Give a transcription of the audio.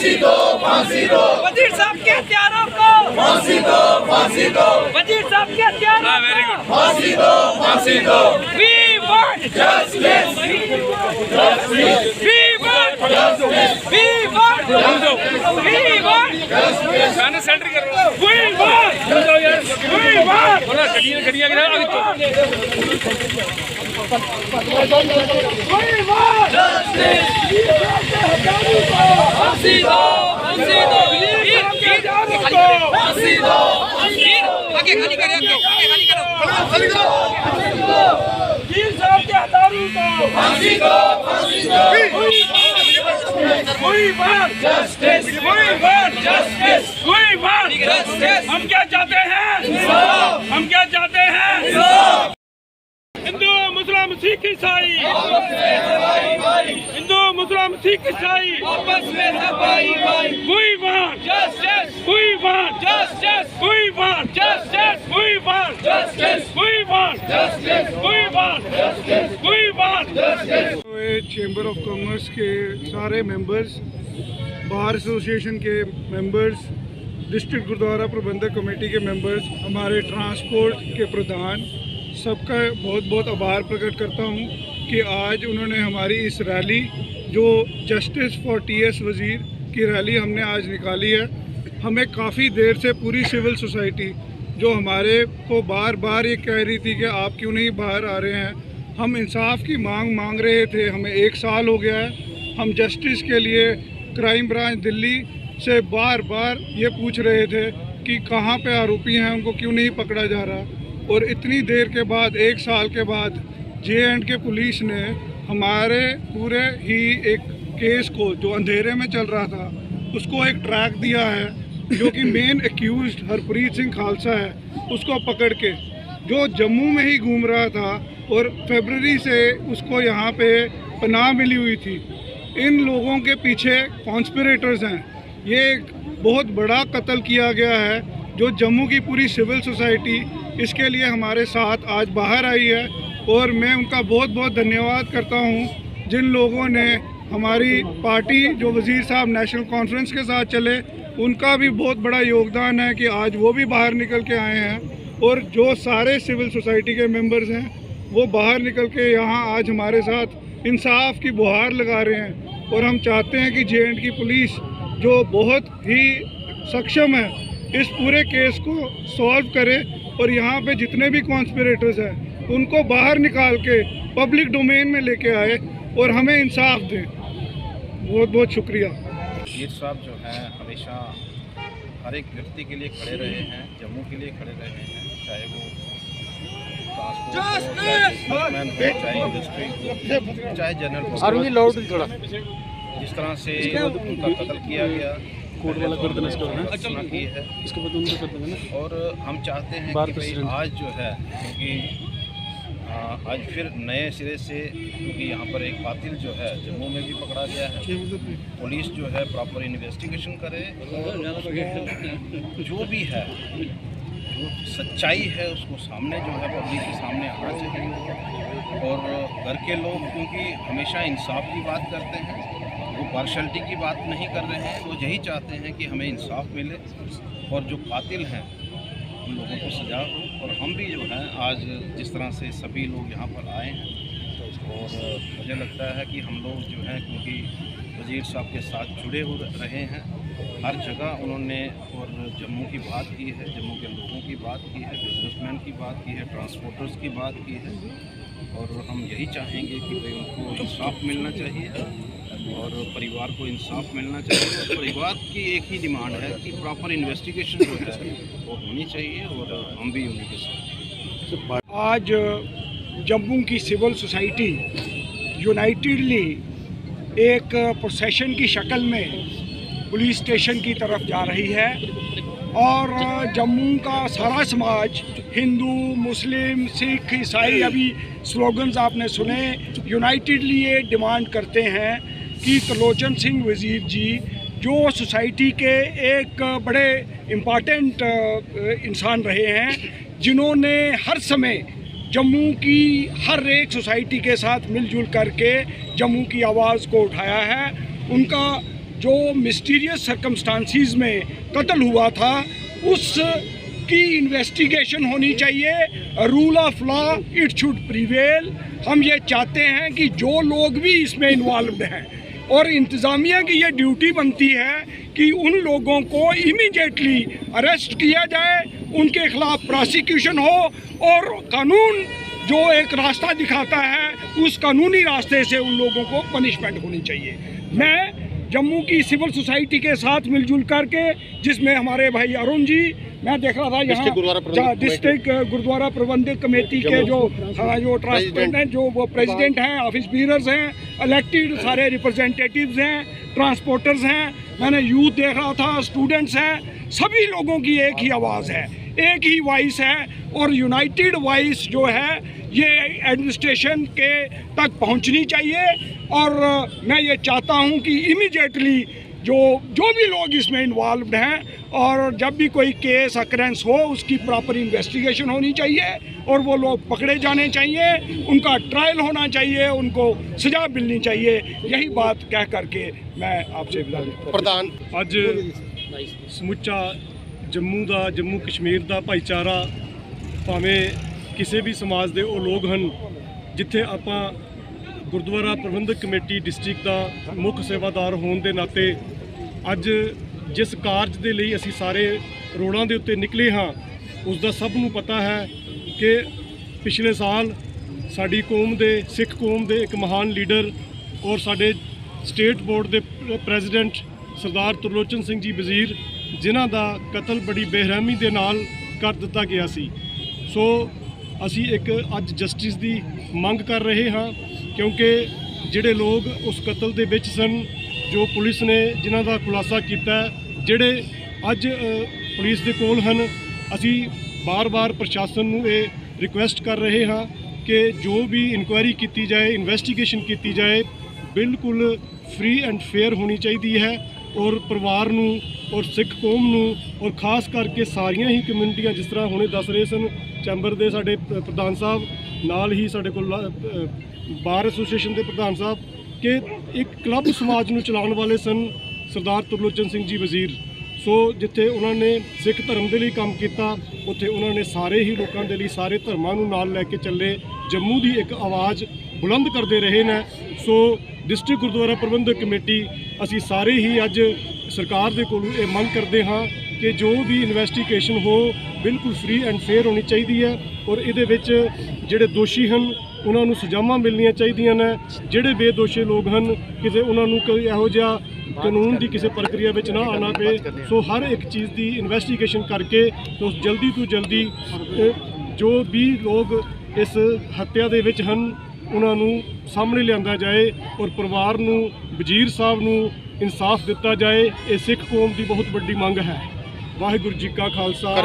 फांसी दो, फांसी दो। वजीर साहब के हत्यारों को फांसी दो, फांसी दो। वजीर साहब के हत्यारों को फांसी दो, फांसी दो। We want Justice, We want justice, We want We want गाना सेंटर कर रहा हूं। We want We want बोला गड्डियां गड्डियां गिरा अभी तो We want justice। फांसी दो, फांसी दो, फांसी दो, आगे खाली करो, आगे खाली करो, वजीर साहब के हत्यारों को फांसी दो, फांसी दो। We want Justice, We want justice, We want justice। हम क्या चाहते हैं? हम क्या चाहते हैं? हिंदू मुस्लिम सिख ईसाई हिंदू मुस्लिम सिख ईसाई आपस में सब भाई भाई। We want Justice, We want justice, We want justice, We want justice, We want justice, We want We want chamber of commerce के सारे मेंबर्स, बार एसोसिएशन के मेंबर्स, डिस्ट्रिक्ट गुरुद्वारा प्रबंधक कमेटी के मेंबर्स, हमारे ट्रांसपोर्ट के प्रधान, सबका बहुत बहुत आभार प्रकट करता हूं कि आज उन्होंने हमारी इस रैली, जो जस्टिस फॉर टीएस वज़ीर की रैली हमने आज निकाली है, हमें काफ़ी देर से पूरी सिविल सोसाइटी जो हमारे को बार बार ये कह रही थी कि आप क्यों नहीं बाहर आ रहे हैं, हम इंसाफ की मांग रहे थे। हमें 1 साल हो गया है, हम जस्टिस के लिए क्राइम ब्रांच दिल्ली से बार बार ये पूछ रहे थे कि कहाँ पे आरोपी हैं, उनको क्यों नहीं पकड़ा जा रहा। और इतनी देर के बाद, 1 साल के बाद J&K पुलिस ने हमारे पूरे ही एक केस को जो अंधेरे में चल रहा था उसको एक ट्रैक दिया है, जो कि मेन एक्यूज्ड हरप्रीत सिंह खालसा है, उसको पकड़ के, जो जम्मू में ही घूम रहा था और फरवरी से उसको यहाँ पे पनाह मिली हुई थी। इन लोगों के पीछे कॉन्स्पिरेटर्स हैं। ये एक बहुत बड़ा कत्ल किया गया है, जो जम्मू की पूरी सिविल सोसाइटी इसके लिए हमारे साथ आज बाहर आई है। और मैं उनका बहुत बहुत धन्यवाद करता हूँ, जिन लोगों ने हमारी पार्टी, जो वज़ीर साहब नेशनल कॉन्फ्रेंस के साथ चले, उनका भी बहुत बड़ा योगदान है कि आज वो भी बाहर निकल के आए हैं। और जो सारे सिविल सोसाइटी के मेंबर्स हैं वो बाहर निकल के यहाँ आज हमारे साथ इंसाफ की गुहार लगा रहे हैं। और हम चाहते हैं कि J&K पुलिस, जो बहुत ही सक्षम है, इस पूरे केस को सॉल्व करे और यहाँ पे जितने भी कॉन्स्पिरेटर्स हैं उनको बाहर निकाल के पब्लिक डोमेन में लेके आए और हमें इंसाफ दें। बहुत बहुत शुक्रिया। वज़ीर साहब जो हैं हमेशा हर एक व्यक्ति के लिए खड़े रहे हैं, जम्मू के लिए खड़े रहे हैं, चाहे वो ट्रांसपोर्ट हो, चाहे इंडस्ट्री हो, चाहे जनरल जिस तरह से उनका कत्ल किया गया, घोषणा की है। और हम चाहते हैं कि भाई आज जो है, क्योंकि आज फिर नए सिरे से, क्योंकि यहाँ पर एक कातिल जो है जम्मू में भी पकड़ा गया है, पुलिस जो है प्रॉपर इन्वेस्टिगेशन करे और जो भी है, जो सच्चाई है उसको सामने जो है पब्लिक के सामने आना चाहिए। और घर के लोग क्योंकि हमेशा इंसाफ की बात करते हैं, वो पार्शलिटी की बात नहीं कर रहे हैं, वो यही चाहते हैं कि हमें इंसाफ मिले और जो कातिल हैं उन लोगों को सजा हो। और हम भी जो है आज जिस तरह से सभी लोग यहाँ पर आए हैं, और मुझे लगता है कि हम लोग जो हैं, क्योंकि वज़ीर साहब के साथ जुड़े हो रहे हैं, हर जगह उन्होंने और जम्मू की बात की है, जम्मू के लोगों की बात की है, बिजनेसमैन की बात की है, ट्रांसपोर्टर्स की बात की है। और हम यही चाहेंगे कि भाई उनको इंसाफ मिलना चाहिए और परिवार को इंसाफ मिलना चाहिए। और परिवार की एक ही डिमांड है कि प्रॉपर इन्वेस्टिगेशन जो है वो होनी चाहिए, और हम भी उन्हीं के साथ। आज जम्मू की सिविल सोसाइटी यूनाइटेडली एक प्रोसेशन की शक्ल में पुलिस स्टेशन की तरफ जा रही है। और जम्मू का सारा समाज, हिंदू, मुस्लिम, सिख, ईसाई, अभी स्लोगन्स आपने सुने, यूनाइटेडली ये डिमांड करते हैं कि त्रिलोचन सिंह वज़ीर जी, जो सोसाइटी के एक बड़े इम्पॉर्टेंट इंसान रहे हैं, जिन्होंने हर समय जम्मू की हर एक सोसाइटी के साथ मिलजुल करके जम्मू की आवाज़ को उठाया है, उनका जो मिस्टीरियस सर्कमस्टांसिस में कत्ल हुआ था उस की इन्वेस्टिगेशन होनी चाहिए। Rule of law it should prevail. हम ये चाहते हैं कि जो लोग भी इसमें इन्वॉल्व्ड हैं और इंतज़ामिया की ये ड्यूटी बनती है कि उन लोगों को इमीडिएटली अरेस्ट किया जाए, उनके खिलाफ प्रोसिक्यूशन हो और कानून जो एक रास्ता दिखाता है उस कानूनी रास्ते से उन लोगों को पनिशमेंट होनी चाहिए। मैं जम्मू की सिविल सोसाइटी के साथ मिलजुल करके, जिसमें हमारे भाई अरुण जी, मैं देख रहा था यहाँ डिस्ट्रिक्ट गुरुद्वारा प्रबंधक कमेटी के जो ट्रांसपोर्ट हैं, जो वो प्रेसिडेंट हैं, ऑफिस बीरर्स हैं, इलेक्टेड सारे रिप्रेजेंटेटिव्स हैं, ट्रांसपोर्टर्स हैं, मैंने यूथ देख रहा था, स्टूडेंट्स हैं, सभी लोगों की एक ही आवाज़ है, एक ही वॉइस है और यूनाइटेड वॉइस जो है ये एडमिनिस्ट्रेशन के तक पहुंचनी चाहिए। और मैं ये चाहता हूं कि इमीडिएटली जो भी लोग इसमें इन्वॉल्व्ड हैं और जब भी कोई केस अकरेंस हो उसकी प्रॉपर इन्वेस्टिगेशन होनी चाहिए और वो लोग पकड़े जाने चाहिए, उनका ट्रायल होना चाहिए, उनको सजा मिलनी चाहिए। यही बात कह करके मैं आपसे विदा लेता हूं। प्रधान ਅੱਜ ਸਮੁੱਚਾ ਜੰਮੂ ਕਸ਼ਮੀਰ ਦਾ ਭਾਈਚਾਰਾ, ਭਾਵੇਂ ਕਿਸੇ ਵੀ ਸਮਾਜ ਦੇ ਉਹ ਲੋਕ ਹਨ, ਜਿੱਥੇ ਆਪਾਂ ਗੁਰਦੁਆਰਾ ਪ੍ਰਬੰਧਕ ਕਮੇਟੀ ਡਿਸਟ੍ਰਿਕਟ ਦਾ ਮੁੱਖ ਸੇਵਾਦਾਰ ਹੋਣ ਦੇ ਨਾਤੇ ਅੱਜ ਜਿਸ ਕਾਰਜ ਦੇ ਲਈ ਅਸੀਂ ਸਾਰੇ ਰੋਡਾਂ ਦੇ ਉੱਤੇ ਨਿਕਲੇ ਹਾਂ ਉਸ ਦਾ ਸਭ ਨੂੰ ਪਤਾ ਹੈ ਕਿ ਪਿਛਲੇ ਸਾਲ ਸਾਡੀ ਕੌਮ ਦੇ, ਸਿੱਖ ਕੌਮ ਦੇ ਇੱਕ ਮਹਾਨ ਲੀਡਰ ਔਰ ਸਾਡੇ ਸਟੇਟ ਬੋਰਡ ਦੇ ਪ੍ਰੈਜ਼ੀਡੈਂਟ ਸਰਦਾਰ ਤਰਲੋਚਨ ਸਿੰਘ ਜੀ ਵਜ਼ੀਰ, ਜਿਨ੍ਹਾਂ ਦਾ ਕਤਲ ਬੜੀ ਬੇਰਹਿਮੀ ਦੇ ਨਾਲ ਕਰ ਦਿੱਤਾ ਗਿਆ ਸੀ। ਸੋ ਅਸੀਂ ਇੱਕ ਅੱਜ ਜਸਟਿਸ ਦੀ ਮੰਗ ਕਰ ਰਹੇ ਹਾਂ, ਕਿਉਂਕਿ ਜਿਹੜੇ ਲੋਕ ਉਸ ਕਤਲ ਦੇ ਵਿੱਚ ਸਨ, ਜੋ ਪੁਲਿਸ ਨੇ ਜਿਨ੍ਹਾਂ ਦਾ ਖੁਲਾਸਾ ਕੀਤਾ, ਜਿਹੜੇ ਅੱਜ ਪੁਲਿਸ ਦੇ ਕੋਲ ਹਨ, ਅਸੀਂ ਬਾਰ-ਬਾਰ ਪ੍ਰਸ਼ਾਸਨ ਨੂੰ ਇਹ ਰਿਕੁਐਸਟ ਕਰ ਰਹੇ ਹਾਂ ਕਿ ਜੋ ਵੀ ਇਨਕੁਆਇਰੀ ਕੀਤੀ ਜਾਏ, ਇਨਵੈਸਟੀਗੇਸ਼ਨ ਕੀਤੀ ਜਾਏ, ਬਿਲਕੁਲ ਫ੍ਰੀ ਐਂਡ ਫੇਅਰ ਹੋਣੀ ਚਾਹੀਦੀ ਹੈ ਔਰ ਪਰਿਵਾਰ ਨੂੰ ਔਰ ਸਿੱਖ ਕੌਮ ਨੂੰ ਔਰ ਖਾਸ ਕਰਕੇ ਸਾਰੀਆਂ ਹੀ ਕਮਿਊਨਿਟੀਆਂ, ਜਿਸ ਤਰ੍ਹਾਂ ਹੁਣੇ ਦੱਸ ਰਹੇ ਸਨ ਚੈਂਬਰ ਦੇ ਸਾਡੇ ਪ੍ਰਧਾਨ ਸਾਹਿਬ, ਨਾਲ ਹੀ ਸਾਡੇ ਕੋਲ ਬਾਰ ਐਸੋਸੀਏਸ਼ਨ ਦੇ ਪ੍ਰਧਾਨ ਸਾਹਿਬ, ਕਿ ਇੱਕ ਕਲੱਬ ਸਮਾਜ ਨੂੰ ਚਲਾਉਣ ਵਾਲੇ ਸਨ ਸਰਦਾਰ ਤਰਲੋਚਨ ਸਿੰਘ ਜੀ ਵਜ਼ੀਰ। ਸੋ ਜਿੱਥੇ ਉਹਨਾਂ ਨੇ ਸਿੱਖ ਧਰਮ ਦੇ ਲਈ ਕੰਮ ਕੀਤਾ, ਉੱਥੇ ਉਹਨਾਂ ਨੇ ਸਾਰੇ ਹੀ ਲੋਕਾਂ ਦੇ ਲਈ, ਸਾਰੇ ਧਰਮਾਂ ਨੂੰ ਨਾਲ ਲੈ ਕੇ ਚੱਲੇ, ਜੰਮੂ ਦੀ ਇੱਕ ਆਵਾਜ਼ ਬੁਲੰਦ ਕਰਦੇ ਰਹੇ ਨੇ। ਸੋ ਡਿਸਟ੍ਰਿਕਟ ਗੁਰਦੁਆਰਾ ਪ੍ਰਬੰਧਕ ਕਮੇਟੀ ਅਸੀਂ ਸਾਰੇ ਹੀ ਅੱਜ ਸਰਕਾਰ ਦੇ ਕੋਲੋਂ ਇਹ ਮੰਗ ਕਰਦੇ ਹਾਂ ਕਿ ਜੋ ਵੀ ਇਨਵੈਸਟੀਗੇਸ਼ਨ ਹੋ ਬਿਲਕੁਲ ਫ੍ਰੀ ਐਂਡ ਫੇਅਰ ਹੋਣੀ ਚਾਹੀਦੀ ਹੈ ਔਰ ਇਹਦੇ ਵਿੱਚ ਜਿਹੜੇ ਦੋਸ਼ੀ ਹਨ ਉਹਨਾਂ ਨੂੰ ਸਜ਼ਾਵਾਂ ਮਿਲਣੀਆਂ ਚਾਹੀਦੀਆਂ ਨੇ। ਜਿਹੜੇ ਬੇਦੋਸ਼ੀ ਲੋਕ ਹਨ ਕਿਸੇ ਉਹਨਾਂ ਨੂੰ ਕੋਈ ਇਹੋ ਜਿਹਾ ਕਾਨੂੰਨ ਦੀ ਕਿਸੇ ਪ੍ਰਕਿਰਿਆ ਵਿੱਚ ਨਾ ਆਉਣਾ ਪਏ। ਸੋ ਹਰ ਇੱਕ ਚੀਜ਼ ਦੀ ਇਨਵੈਸਟੀਗੇਸ਼ਨ ਕਰਕੇ ਜਲਦੀ ਤੋਂ ਜਲਦੀ ਜੋ ਵੀ ਲੋਕ ਇਸ ਹੱਤਿਆ ਦੇ ਵਿੱਚ ਹਨ ਉਹਨਾਂ ਨੂੰ ਸਾਹਮਣੇ ਲਿਆਂਦਾ ਜਾਏ ਔਰ ਪਰਿਵਾਰ ਨੂੰ, ਵਜ਼ੀਰ ਸਾਹਿਬ ਨੂੰ ਇਨਸਾਫ ਦਿੱਤਾ ਜਾਏ। ਇਹ ਸਿੱਖ ਕੌਮ ਦੀ ਬਹੁਤ ਵੱਡੀ ਮੰਗ ਹੈ। ਵਾਹਿਗੁਰੂ ਜੀ ਕਾ ਖਾਲਸਾ।